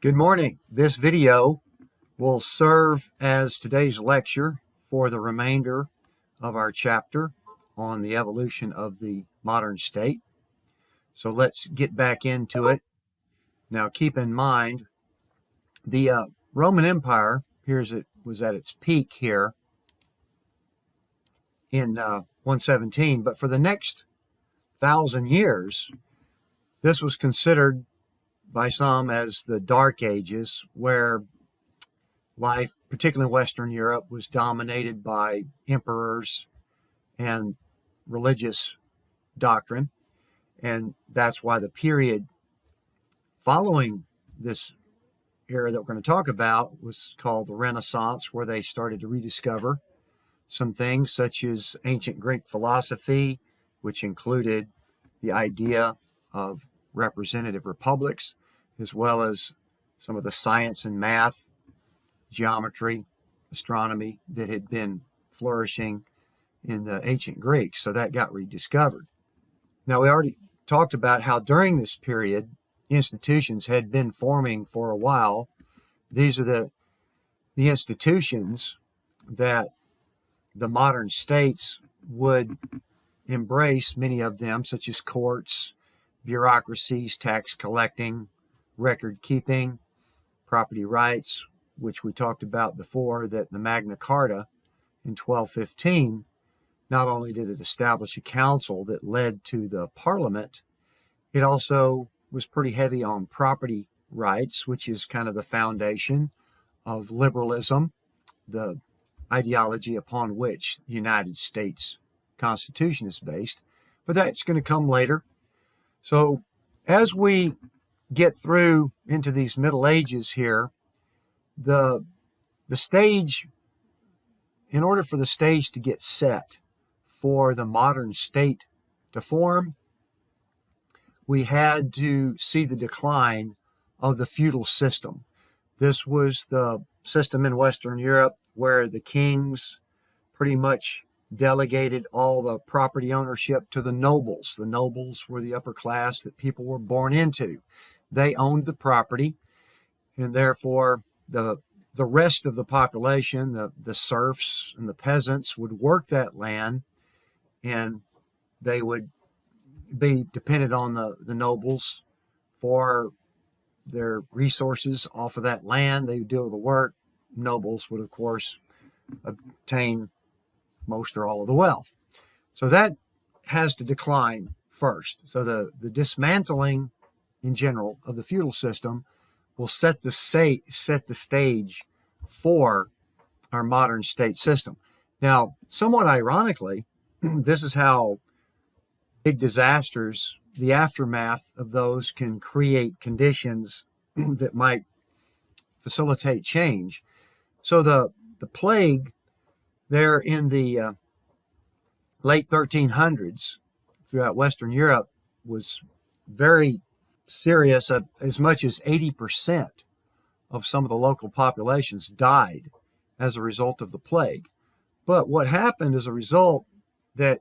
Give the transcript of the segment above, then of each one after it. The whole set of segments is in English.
Good morning. This video will serve as today's lecture for the remainder of our chapter on the evolution of the modern state. So let's get back into it. Now keep in mind the Roman Empire was at its peak here in 117, but for the next 1,000 years this was considered by some as the Dark Ages, where life, particularly in Western Europe, was dominated by emperors and religious doctrine. And that's why the period following this era that we're going to talk about was called the Renaissance, where they started to rediscover some things such as ancient Greek philosophy, which included the idea of representative republics, as well as some of the science and math, geometry, astronomy that had been flourishing in the ancient Greeks. So that got rediscovered. Now, we already talked about how during this period, institutions had been forming for a while. These are the institutions that the modern states would embrace, many of them, such as courts, bureaucracies, tax collecting, record keeping, property rights, which we talked about before, that the Magna Carta in 1215, not only did it establish a council that led to the parliament, it also was pretty heavy on property rights, which is kind of the foundation of liberalism, the ideology upon which the United States Constitution is based. But that's going to come later. So as we get through into these Middle Ages here, the stage, in order for the stage to get set for the modern state to form, we had to see the decline of the feudal system. This was the system in Western Europe where the kings pretty much delegated all the property ownership to the nobles. The nobles were the upper class that people were born into. They owned the property, and therefore the rest of the population, the serfs and the peasants, would work that land, and they would be dependent on the nobles for their resources off of that land. They would do the work. Nobles would, of course, obtain most or all of the wealth. So that has to decline first. So the dismantling in general of the feudal system will set the stage for our modern state system. Now, somewhat ironically, this is how big disasters, the aftermath of those, can create conditions that might facilitate change. So the plague there in the late 1300s throughout Western Europe was very serious. As much as 80% of some of the local populations died as a result of the plague. But what happened as a result, that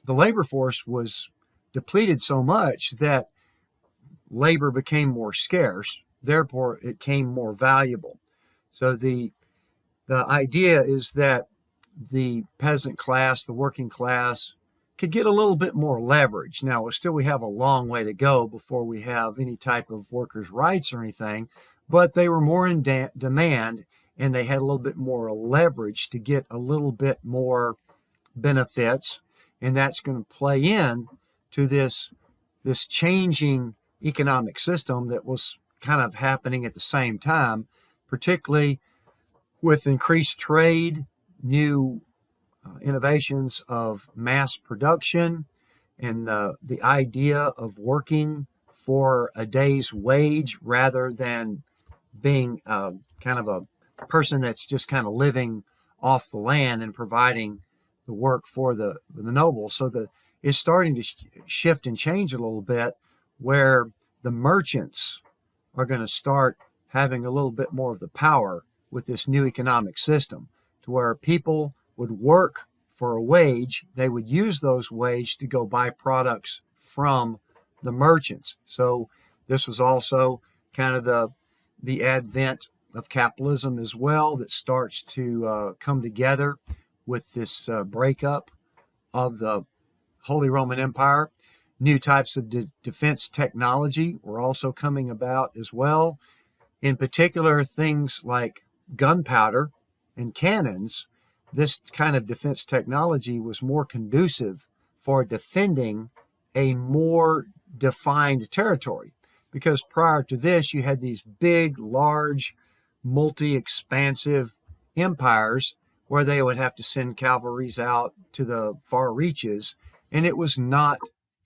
the labor force was depleted so much that labor became more scarce, therefore it became more valuable. So the idea is that the peasant class, the working class, could get a little bit more leverage. Now, still we have a long way to go before we have any type of workers' rights or anything, but they were more in demand, and they had a little bit more leverage to get a little bit more benefits, and that's going to play in to this changing economic system that was kind of happening at the same time, particularly with increased trade, new innovations of mass production, and the idea of working for a day's wage rather than being kind of a person that's just kind of living off the land and providing the work for the nobles. So it's starting to shift and change a little bit, where the merchants are going to start having a little bit more of the power with this new economic system, to where people would work for a wage. They would use those wages to go buy products from the merchants. So this was also kind of the advent of capitalism as well that starts to come together with this breakup of the Holy Roman Empire. New types of defense technology were also coming about as well. In particular, things like gunpowder and cannons. This kind of defense technology was more conducive for defending a more defined territory. Because prior to this, you had these big, large, multi-expansive empires where they would have to send cavalries out to the far reaches, and it was not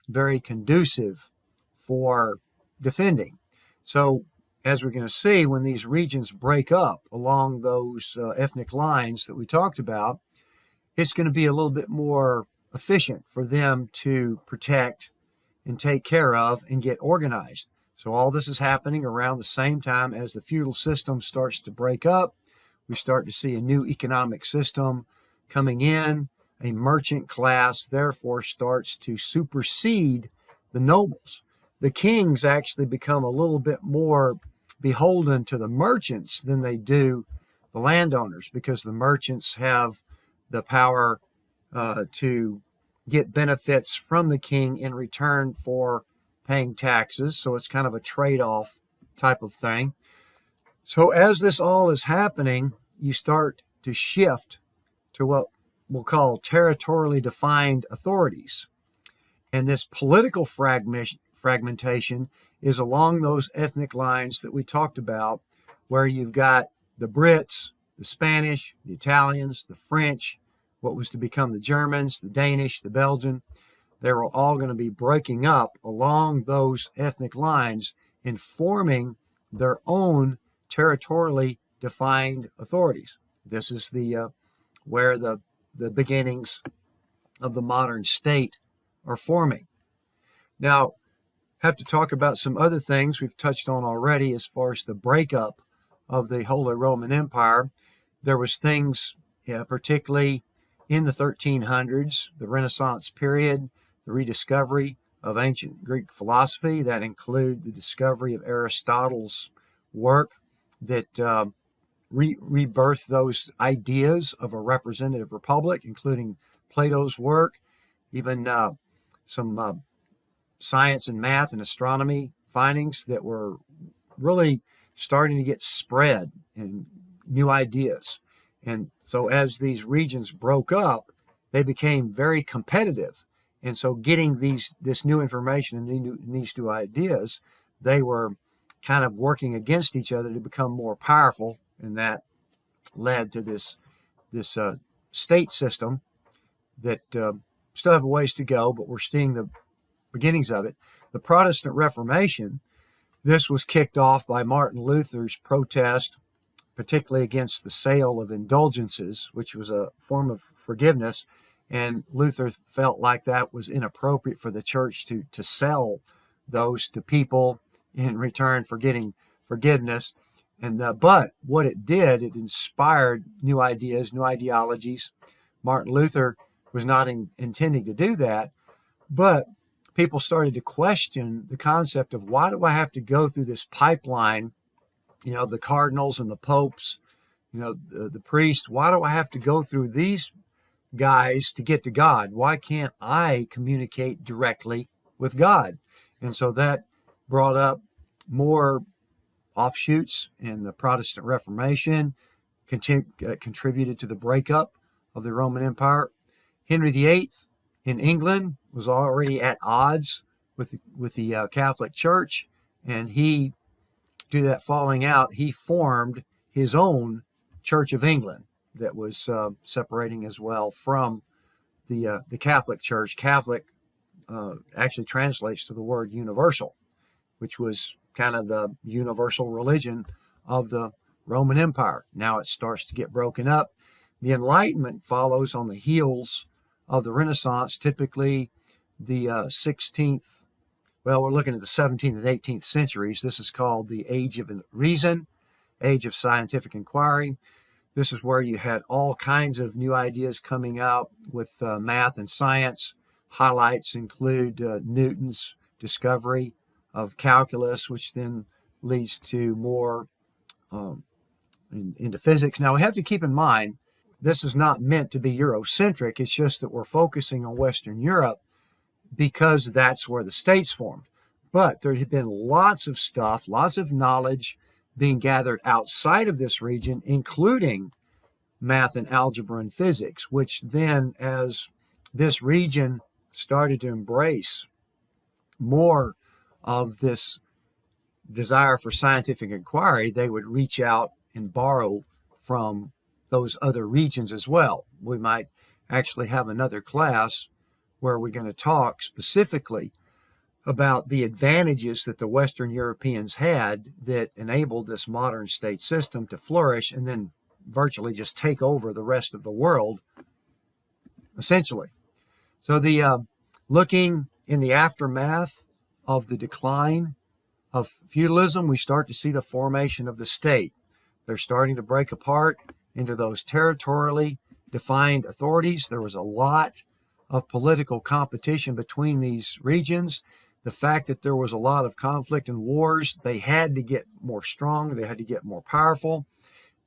very conducive for defending. So, as we're going to see, when these regions break up along those ethnic lines that we talked about, it's going to be a little bit more efficient for them to protect and take care of and get organized. So all this is happening around the same time as the feudal system starts to break up. We start to see a new economic system coming in. A merchant class, therefore, starts to supersede the nobles. The kings actually become a little bit more beholden to the merchants than they do the landowners, because the merchants have the power to get benefits from the king in return for paying taxes. So it's kind of a trade-off type of thing. So as this all is happening, you start to shift to what we'll call territorially defined authorities. And this political fragmentation is along those ethnic lines that we talked about, where you've got the Brits, the Spanish, the Italians, the French, what was to become the Germans, the Danish, the Belgian. They were all going to be breaking up along those ethnic lines and forming their own territorially defined authorities. This is the where the beginnings of the modern state are forming. Now, have to talk about some other things we've touched on already as far as the breakup of the Holy Roman Empire. There was things, particularly in the 1300s, the Renaissance period, the rediscovery of ancient Greek philosophy that include the discovery of Aristotle's work that rebirthed those ideas of a representative republic, including Plato's work, even some science and math and astronomy findings that were really starting to get spread and new ideas. And so as these regions broke up, they became very competitive. And so getting this new information and these new ideas, they were kind of working against each other to become more powerful, and that led to this state system that still have a ways to go, but we're seeing the beginnings of it. The Protestant Reformation, this was kicked off by Martin Luther's protest, particularly against the sale of indulgences, which was a form of forgiveness. And Luther felt like that was inappropriate for the church to sell those to people in return for getting forgiveness. And but what it did, it inspired new ideas, new ideologies. Martin Luther was not intending to do that, but people started to question the concept of, why do I have to go through this pipeline, the cardinals and the popes, the priests? Why do I have to go through these guys to get to God? Why can't I communicate directly with God? And so that brought up more offshoots in the Protestant Reformation, contributed to the breakup of the Roman Empire. Henry VIII in England was already at odds with the Catholic Church, and due to that falling out, he formed his own Church of England that was separating as well from the Catholic Church. Catholic actually translates to the word universal, which was kind of the universal religion of the Roman Empire. Now it starts to get broken up. The Enlightenment follows on the heels of the Renaissance, typically the 16th, well, we're looking at the 17th and 18th centuries. This is called the Age of Reason, Age of Scientific Inquiry. This is where you had all kinds of new ideas coming out with math and science. Highlights include Newton's discovery of calculus, which then leads to more um, into physics. Now, we have to keep in mind, this is not meant to be Eurocentric. It's just that we're focusing on Western Europe because that's where the states formed. But there had been lots of stuff, lots of knowledge being gathered outside of this region, including math and algebra and physics, which then, as this region started to embrace more of this desire for scientific inquiry, they would reach out and borrow from those other regions as well. We might actually have another class where we're going to talk specifically about the advantages that the Western Europeans had that enabled this modern state system to flourish and then virtually just take over the rest of the world, essentially. So the looking in the aftermath of the decline of feudalism, we start to see the formation of the state. They're starting to break apart into those territorially defined authorities. There was a lot of political competition between these regions. The fact that there was a lot of conflict and wars, they had to get more strong, they had to get more powerful.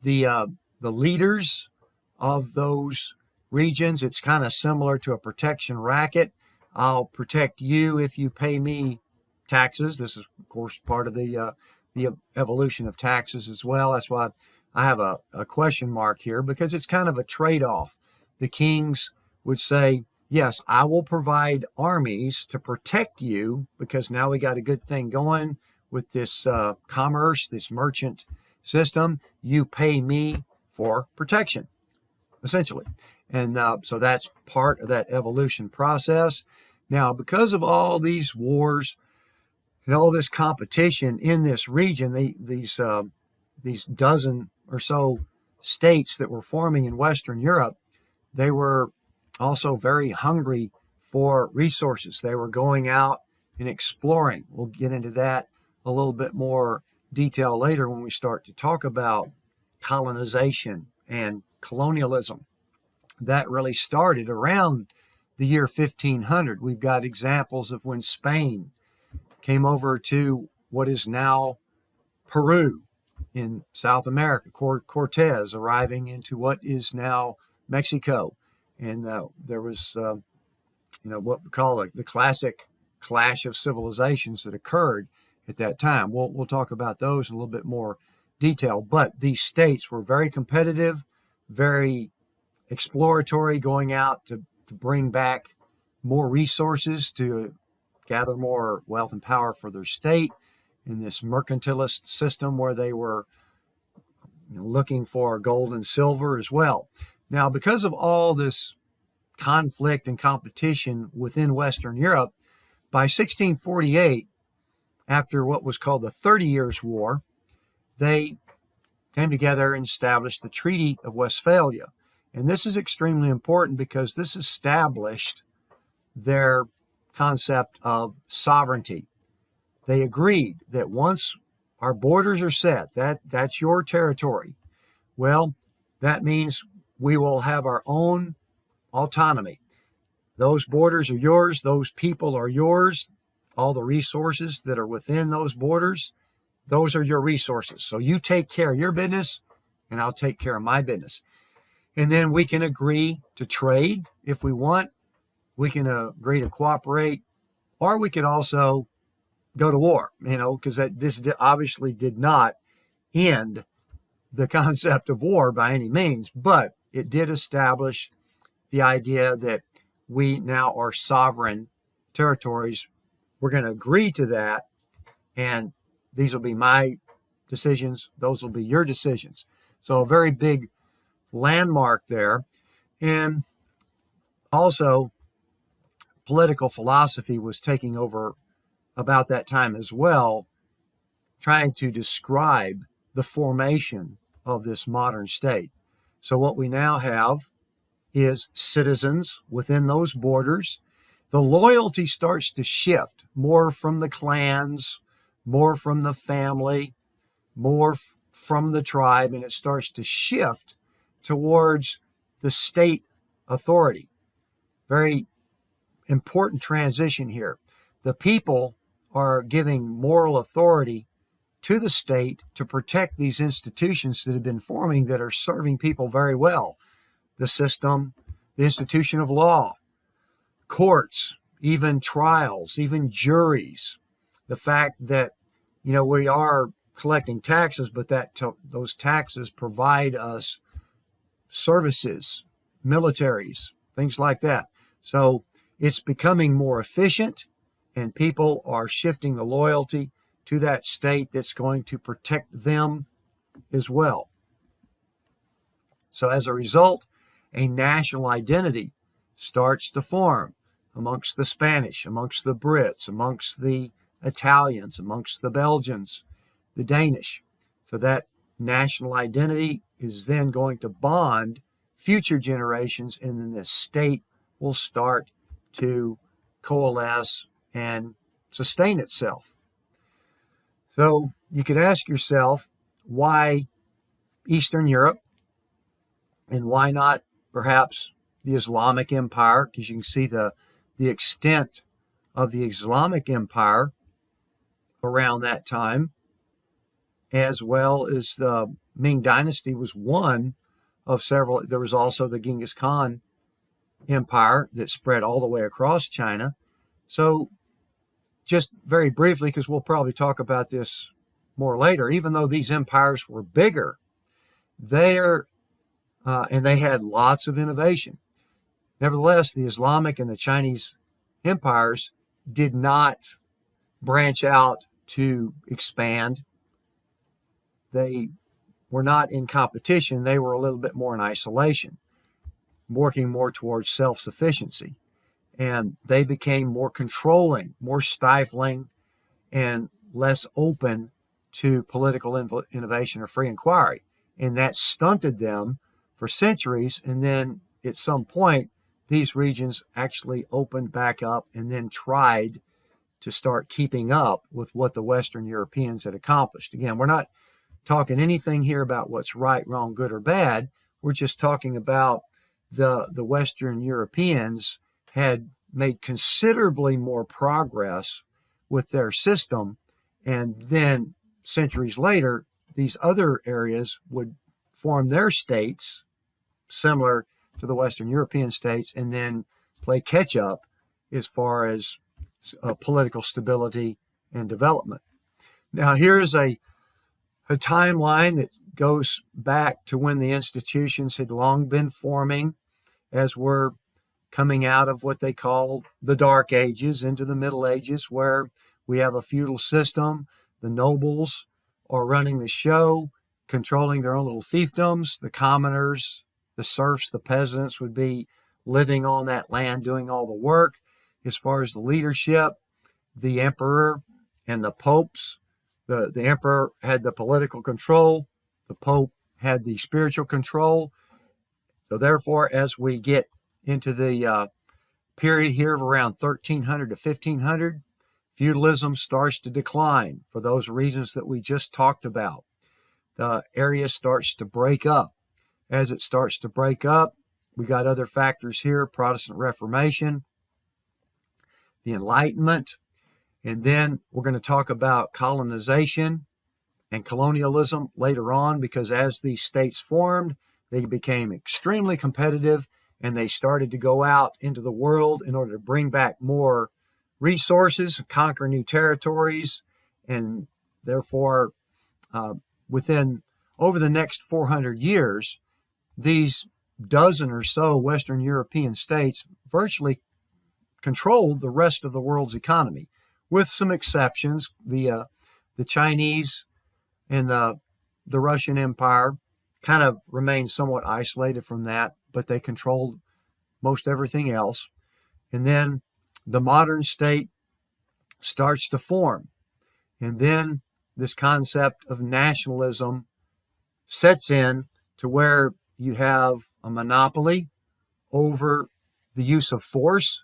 The leaders of those regions, it's kind of similar to a protection racket. I'll protect you if you pay me taxes. This is, of course, part of the evolution of taxes as well. That's why I have a question mark here, because it's kind of a trade-off. The kings would say, yes, I will provide armies to protect you because now we got a good thing going with this commerce, this merchant system. You pay me for protection, essentially. And so that's part of that evolution process. Now, because of all these wars and all this competition in this region, these dozen or so states that were forming in Western Europe, they were also very hungry for resources. They were going out and exploring. We'll get into that a little bit more detail later when we start to talk about colonization and colonialism. That really started around the year 1500. We've got examples of when Spain came over to what is now Peru in South America, Cortez arriving into what is now Mexico. And there was, what we call the classic clash of civilizations that occurred at that time. We'll talk about those in a little bit more detail. But these states were very competitive, very exploratory, going out to bring back more resources, to gather more wealth and power for their state in this mercantilist system where they were looking for gold and silver as well. Now, because of all this conflict and competition within Western Europe, by 1648, after what was called the 30 Years' War, they came together and established the Treaty of Westphalia. And this is extremely important because this established their concept of sovereignty. They agreed that once our borders are set, that's your territory. Well, that means we will have our own autonomy. Those borders are yours. Those people are yours. All the resources that are within those borders, those are your resources. So you take care of your business, and I'll take care of my business. And then we can agree to trade if we want. We can agree to cooperate, or we could also go to war, because this obviously did not end the concept of war by any means, but it did establish the idea that we now are sovereign territories. We're going to agree to that, and these will be my decisions. Those will be your decisions. So a very big landmark there. And also, political philosophy was taking over about that time as well, trying to describe the formation of this modern state. So what we now have is citizens within those borders. The loyalty starts to shift more from the clans, more from the family, more from the tribe, and it starts to shift towards the state authority. Very important transition here. The people are giving moral authority to the state to protect these institutions that have been forming that are serving people very well. The system, the institution of law, courts, even trials, even juries. The fact that, we are collecting taxes, but those taxes provide us services, militaries, things like that. So it's becoming more efficient, and people are shifting the loyalty to that state that's going to protect them as well. So as a result, a national identity starts to form amongst the Spanish, amongst the Brits, amongst the Italians, amongst the Belgians, the Danish. So that national identity is then going to bond future generations, and then the state will start to coalesce and sustain itself. So you could ask yourself, why Eastern Europe? And why not perhaps the Islamic Empire? Because you can see the extent of the Islamic Empire around that time, as well as the Ming Dynasty was one of several. There was also the Genghis Khan Empire that spread all the way across China. So just very briefly, because we'll probably talk about this more later, even though these empires were bigger, and they had lots of innovation. Nevertheless, the Islamic and the Chinese empires did not branch out to expand. They were not in competition. They were a little bit more in isolation, working more towards self-sufficiency. And they became more controlling, more stifling, and less open to political innovation or free inquiry. And that stunted them for centuries. And then at some point, these regions actually opened back up and then tried to start keeping up with what the Western Europeans had accomplished. Again, we're not talking anything here about what's right, wrong, good, or bad. We're just talking about the Western Europeans had made considerably more progress with their system, and then centuries later, these other areas would form their states similar to the Western European states, and then play catch up as far as political stability and development. Now, here's a timeline that goes back to when the institutions had long been forming, as we're coming out of what they call the Dark Ages into the Middle Ages, where we have a feudal system. The nobles are running the show, controlling their own little fiefdoms. The commoners, the serfs, the peasants would be living on that land, doing all the work. As far as the leadership, the emperor and the popes, the emperor had the political control, the pope had the spiritual control. So therefore, as we get into the period here of around 1300 to 1500, feudalism starts to decline for those reasons that we just talked about. The area starts to break up. As it starts to break up, we got other factors here: Protestant Reformation, the Enlightenment, and then we're going to talk about colonization and colonialism later on, because as these states formed, they became extremely competitive, and they started to go out into the world in order to bring back more resources, conquer new territories, and therefore, over the next 400 years, these dozen or so Western European states virtually controlled the rest of the world's economy, with some exceptions. The Chinese and the Russian Empire kind of remained somewhat isolated from that, but they controlled most everything else. And then the modern state starts to form. And then this concept of nationalism sets in, to where you have a monopoly over the use of force.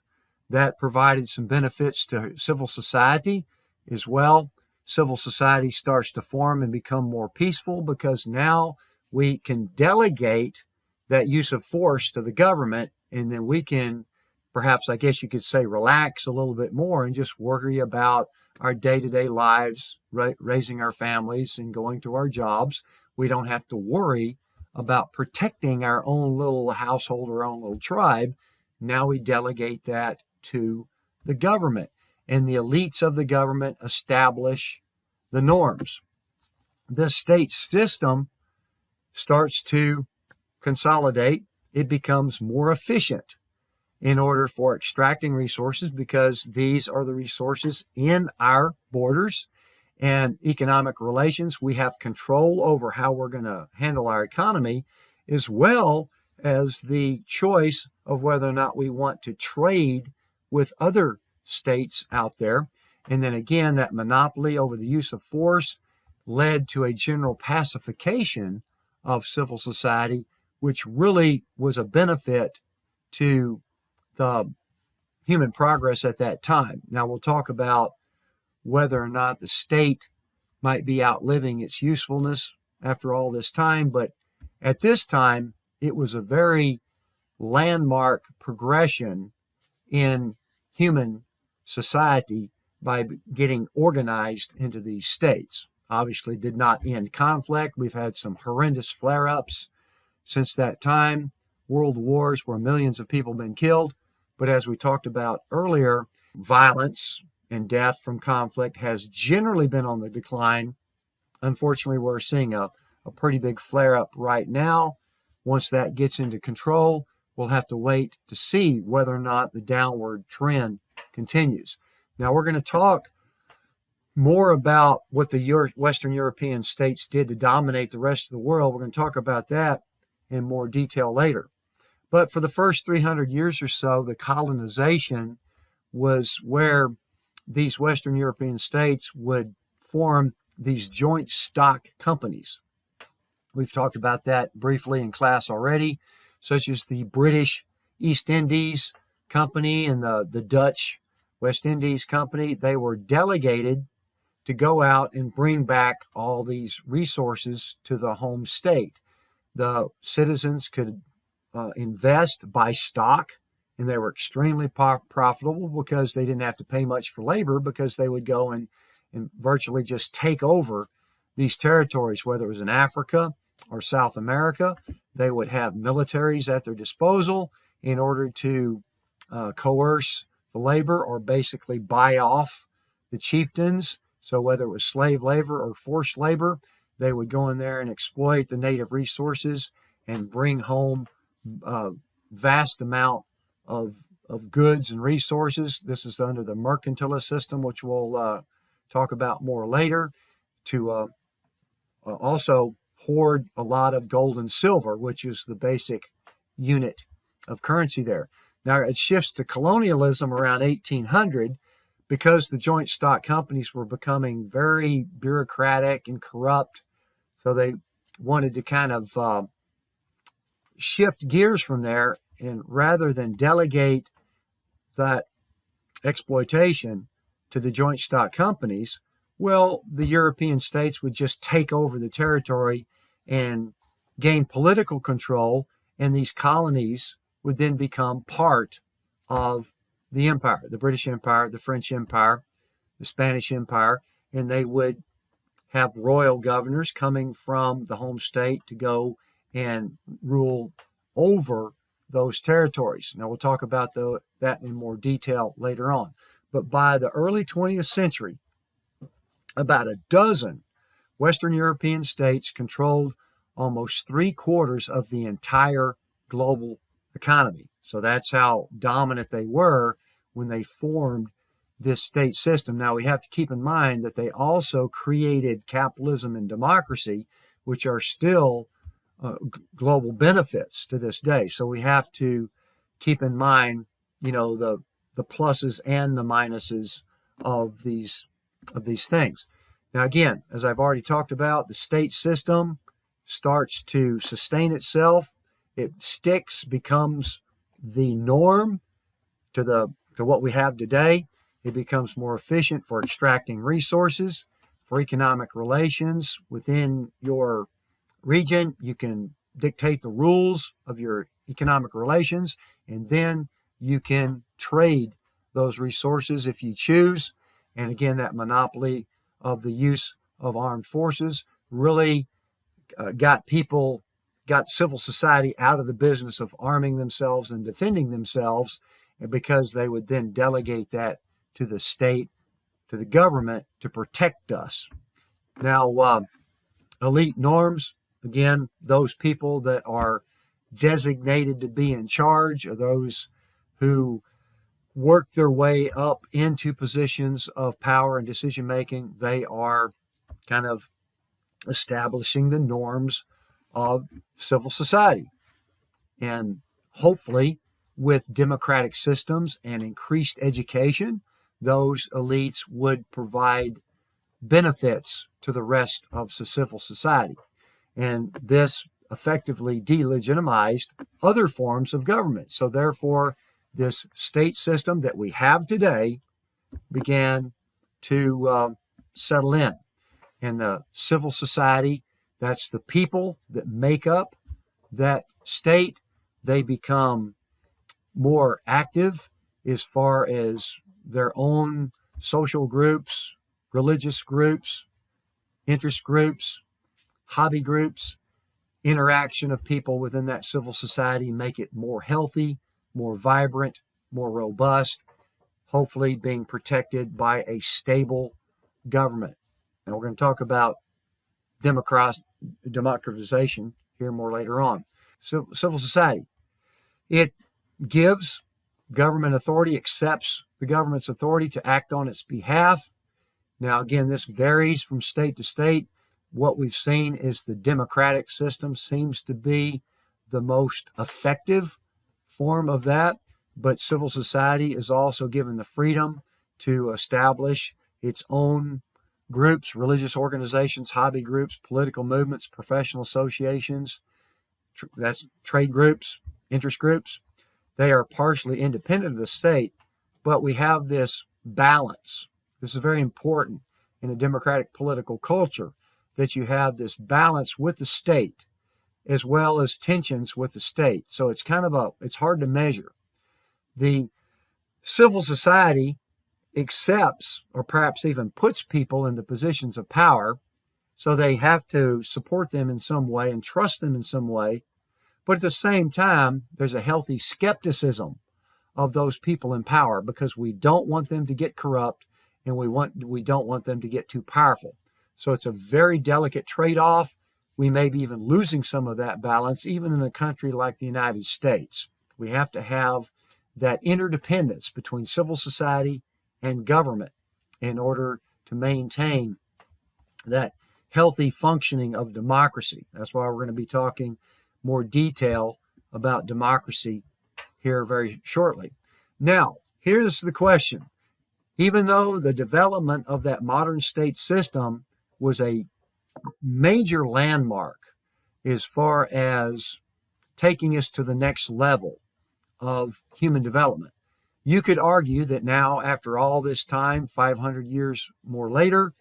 That provided some benefits to civil society as well. Civil society starts to form and become more peaceful, because now we can delegate that use of force to the government, and then we can, perhaps, I guess you could say, relax a little bit more and just worry about our day-to-day lives, raising our families and going to our jobs. We don't have to worry about protecting our own little household or own little tribe. Now we delegate that to the government, and the elites of the government establish the norms. This state system starts to consolidate. It becomes more efficient in order for extracting resources, because these are the resources in our borders and economic relations. We have control over how we're going to handle our economy, as well as the choice of whether or not we want to trade with other states out there. And then again, that monopoly over the use of force led to a general pacification of civil society, which really was a benefit to the human progress at that time. Now we'll talk about whether or not the state might be outliving its usefulness after all this time, but at this time it was a very landmark progression in human society by getting organized into these states. Obviously did not end conflict. We've had some horrendous flare-ups since that time, world wars where millions of people have been killed. But as we talked about earlier, violence and death from conflict has generally been on the decline. Unfortunately, we're seeing a pretty big flare-up right now. Once that gets into control, we'll have to wait to see whether or not the downward trend continues. Now, we're going to talk more about what the Western European states did to dominate the rest of the world. We're going to talk about that in more detail later. But for the first 300 years or so, the colonization was where these Western European states would form these joint stock companies. We've talked about that briefly in class already, such as the British East Indies Company and the Dutch West Indies Company. They were delegated to go out and bring back all these resources to the home state. The citizens could invest, buy stock, and they were extremely profitable because they didn't have to pay much for labor, because they would go and virtually just take over these territories, whether it was in Africa or South America. They would have militaries at their disposal in order to coerce the labor, or basically buy off the chieftains. So whether it was slave labor or forced labor, they would go in there and exploit the native resources and bring home a vast amount of goods and resources. This is under the mercantilist system, which we'll talk about more later, to also hoard a lot of gold and silver, which is the basic unit of currency there. Now it shifts to colonialism around 1800, because the joint stock companies were becoming very bureaucratic and corrupt. So they wanted to kind of shift gears from there, and rather than delegate that exploitation to the joint stock companies, well, the European states would just take over the territory and gain political control, and these colonies would then become part of the empire, the British Empire, the French Empire, the Spanish Empire, and they would have royal governors coming from the home state to go and rule over those territories. Now, we'll talk about that in more detail later on. But by the early 20th century, about a dozen Western European states controlled almost 3/4 of the entire global economy. So that's how dominant they were when they formed this state system. Now, we have to keep in mind that they also created capitalism and democracy, which are still global benefits to this day. So we have to keep in mind, the pluses and the minuses of these things. Now, again, as I've already talked about, the state system starts to sustain itself. It sticks, becomes the norm to what we have today. It becomes more efficient for extracting resources, for economic relations within your region. You can dictate the rules of your economic relations, and then you can trade those resources if you choose. And again, that monopoly of the use of armed forces really got civil society out of the business of arming themselves and defending themselves, because they would then delegate that to the state, to the government, to protect us. Now, elite norms, again, those people that are designated to be in charge are those who work their way up into positions of power and decision making. They are kind of establishing the norms of civil society. And hopefully, with democratic systems and increased education, those elites would provide benefits to the rest of civil society. And this effectively delegitimized other forms of government. So therefore, this state system that we have today began to settle in. And the civil society, that's the people that make up that state, they become more active as far as their own social groups, religious groups, interest groups, hobby groups, interaction of people within that civil society make it more healthy, more vibrant, more robust, hopefully being protected by a stable government. And we're going to talk about democratization here more later on. So, civil society, it gives government authority, accepts the government's authority to act on its behalf. Now, again, this varies from state to state. What we've seen is the democratic system seems to be the most effective form of that, but civil society is also given the freedom to establish its own groups, religious organizations, hobby groups, political movements, professional associations, that's trade groups, interest groups. They are partially independent of the state, but we have this balance. This is very important in a democratic political culture, that you have this balance with the state as well as tensions with the state. So it's it's hard to measure. The civil society accepts or perhaps even puts people into positions of power, so they have to support them in some way and trust them in some way. But at the same time, there's a healthy skepticism of those people in power, because we don't want them to get corrupt and we don't want them to get too powerful. So it's a very delicate trade-off. We may be even losing some of that balance, even in a country like the United States. We have to have that interdependence between civil society and government in order to maintain that healthy functioning of democracy. That's why we're going to be talking more detail about democracy here very shortly. Now, here's the question. Even though the development of that modern state system was a major landmark as far as taking us to the next level of human development, you could argue that now, after all this time, 500 years more later,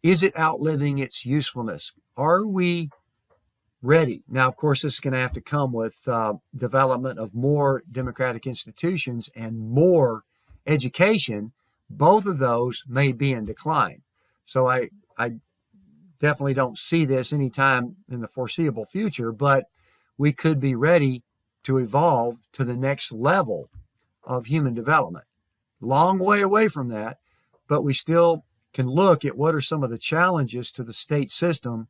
is it outliving its usefulness? Are we ready? Now, of course, this is going to have to come with development of more democratic institutions and more education. Both of those may be in decline. So I definitely don't see this anytime in the foreseeable future, but we could be ready to evolve to the next level of human development. Long way away from that, but we still can look at what are some of the challenges to the state system.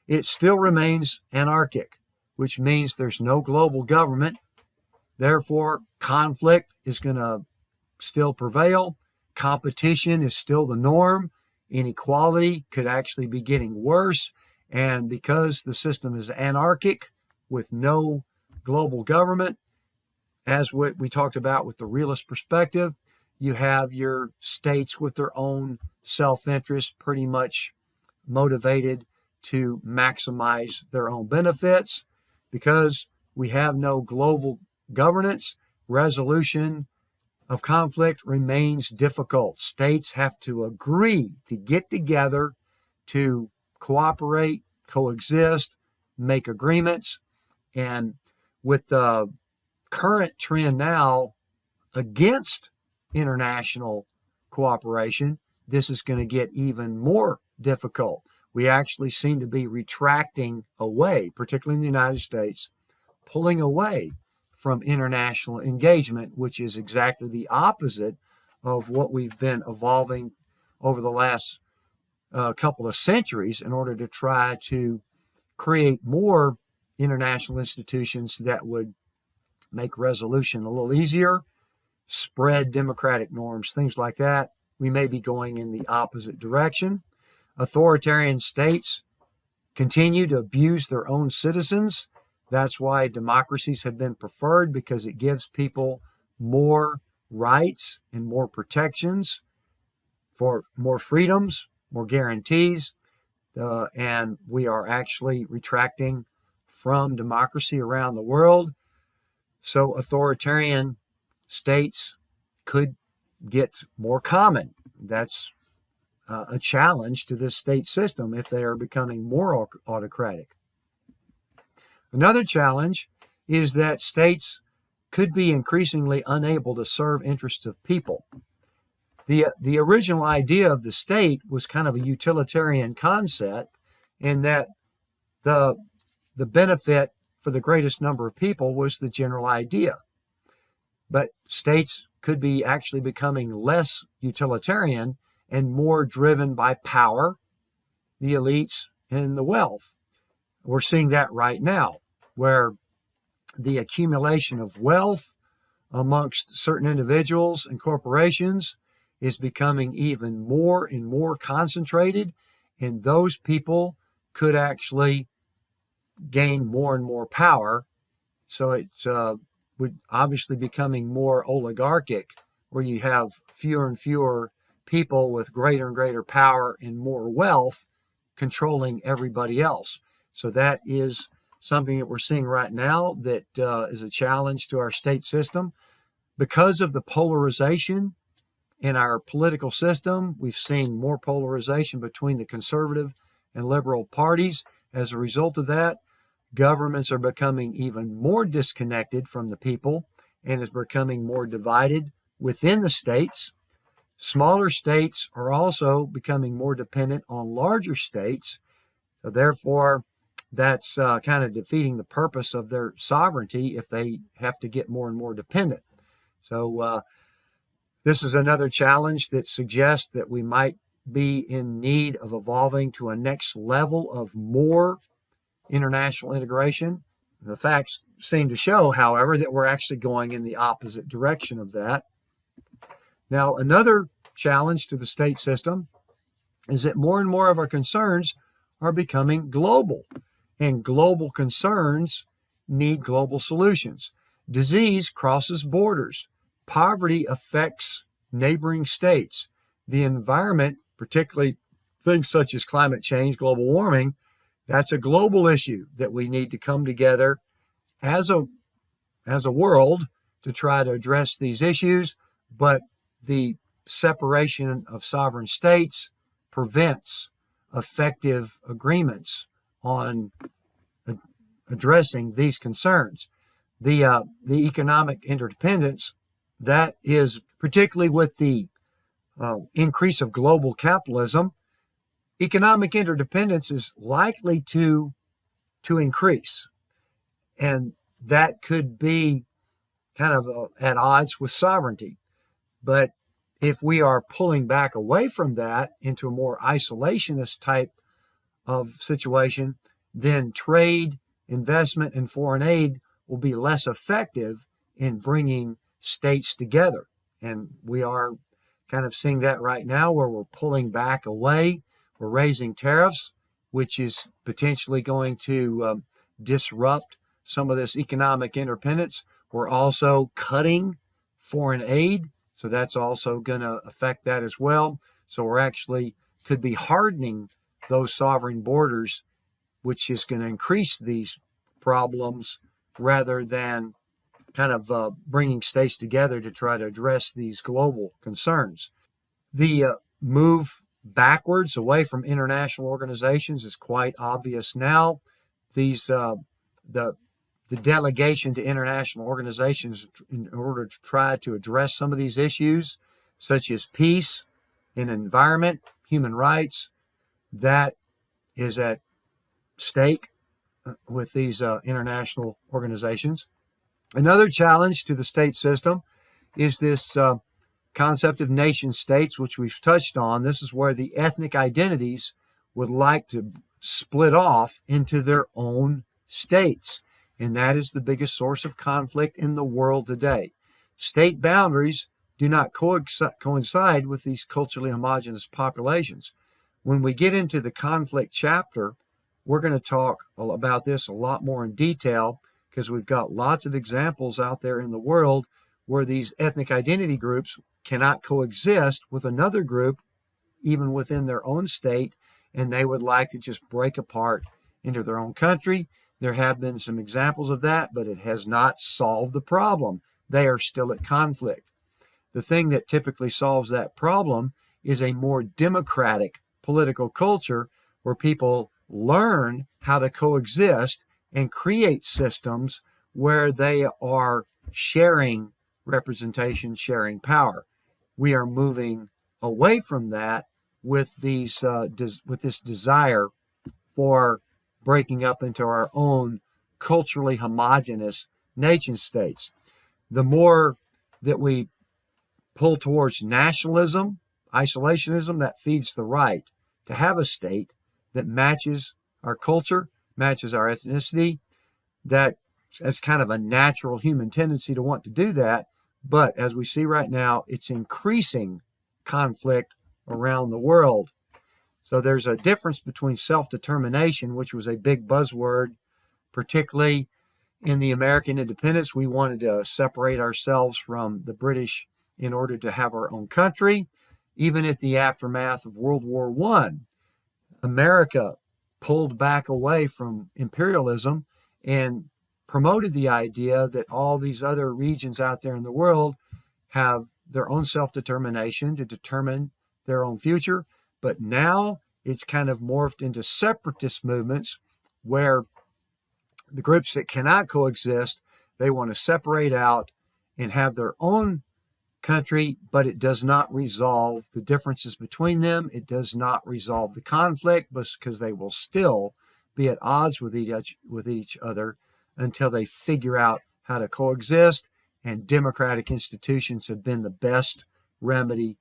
It still remains anarchic, which means there's no global government. Therefore, conflict is going to still prevail. Competition is still the norm. Inequality could actually be getting worse. And because the system is anarchic with no global government, as what we talked about with the realist perspective, you have your states with their own self-interest pretty much motivated to maximize their own benefits. Because we have no global governance, resolution of conflict remains difficult. States have to agree to get together to cooperate, coexist, make agreements. And with the current trend now against international cooperation, this is going to get even more difficult. We actually seem to be retracting away, particularly in the United States, pulling away from international engagement, which is exactly the opposite of what we've been evolving over the last couple of centuries in order to try to create more international institutions that would make resolution a little easier, spread democratic norms, things like that. We may be going in the opposite direction. Authoritarian states continue to abuse their own citizens. That's why democracies have been preferred, because it gives people more rights and more protections, for more freedoms, more guarantees. And we are actually retracting from democracy around the world. So authoritarian states could get more common. That's a challenge to this state system if they are becoming more autocratic. Another challenge is that states could be increasingly unable to serve interests of people. The original idea of the state was kind of a utilitarian concept, in that the benefit for the greatest number of people was the general idea. But states could be actually becoming less utilitarian and more driven by power, the elites, and the wealth. We're seeing that right now, where the accumulation of wealth amongst certain individuals and corporations is becoming even more and more concentrated, and those people could actually gain more and more power. So it's would obviously becoming more oligarchic, where you have fewer and fewer people with greater and greater power and more wealth controlling everybody else. So that is something that we're seeing right now that is a challenge to our state system. Because of the polarization in our political system, we've seen more polarization between the conservative and liberal parties. As a result of that, governments are becoming even more disconnected from the people, and is becoming more divided within the states. Smaller states are also becoming more dependent on larger states. So therefore, that's kind of defeating the purpose of their sovereignty if they have to get more and more dependent. So this is another challenge that suggests that we might be in need of evolving to a next level of more international integration. The facts seem to show, however, that we're actually going in the opposite direction of that. Now, another challenge to the state system is that more and more of our concerns are becoming global, and global concerns need global solutions. Disease crosses borders. Poverty affects neighboring states. The environment, particularly things such as climate change, global warming, that's a global issue that we need to come together as a world to try to address these issues. But the separation of sovereign states prevents effective agreements on addressing these concerns. The economic interdependence, that is particularly with the increase of global capitalism, economic interdependence is likely to increase. And that could be kind of at odds with sovereignty. But if we are pulling back away from that into a more isolationist type of situation, then trade, investment, and foreign aid will be less effective in bringing states together. And we are kind of seeing that right now, where we're pulling back away. We're raising tariffs, which is potentially going to disrupt some of this economic independence. We're also cutting foreign aid, so that's also going to affect that as well. So we're actually could be hardening those sovereign borders, which is going to increase these problems rather than kind of bringing states together to try to address these global concerns. The move backwards away from international organizations is quite obvious now. These the delegation to international organizations in order to try to address some of these issues, such as peace, in environment, human rights, that is at stake with these international organizations. Another challenge to the state system is this concept of nation states, which we've touched on. This is where the ethnic identities would like to split off into their own states. And that is the biggest source of conflict in the world today. State boundaries do not coincide with these culturally homogenous populations. When we get into the conflict chapter, we're going to talk about this a lot more in detail, because we've got lots of examples out there in the world where these ethnic identity groups cannot coexist with another group, even within their own state, and they would like to just break apart into their own country. There have been some examples of that, but it has not solved the problem. They are still at conflict. The thing that typically solves that problem is a more democratic political culture where people learn how to coexist and create systems where they are sharing representation, sharing power. We are moving away from that with these with this desire for breaking up into our own culturally homogenous nation states. The more that we pull towards nationalism, isolationism, that feeds the right to have a state that matches our culture, matches our ethnicity. That's kind of a natural human tendency to want to do that. But as we see right now, it's increasing conflict around the world. So there's a difference between self-determination, which was a big buzzword, particularly in the American independence. We wanted to separate ourselves from the British in order to have our own country. Even at the aftermath of World War I, America pulled back away from imperialism and promoted the idea that all these other regions out there in the world have their own self-determination to determine their own future. But now it's kind of morphed into separatist movements where the groups that cannot coexist, they want to separate out and have their own country, but it does not resolve the differences between them. It does not resolve the conflict, because they will still be at odds with each other until they figure out how to coexist, and democratic institutions have been the best remedy.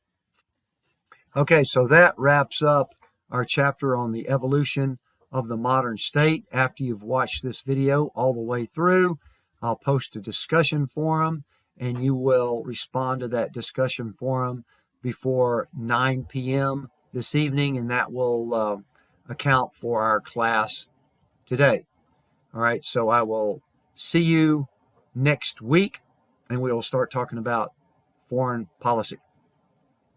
Okay, so that wraps up our chapter on the evolution of the modern state. After you've watched this video all the way through, I'll post a discussion forum, and you will respond to that discussion forum before 9 p.m. this evening, and that will account for our class today. All right, so I will see you next week, and we will start talking about foreign policy.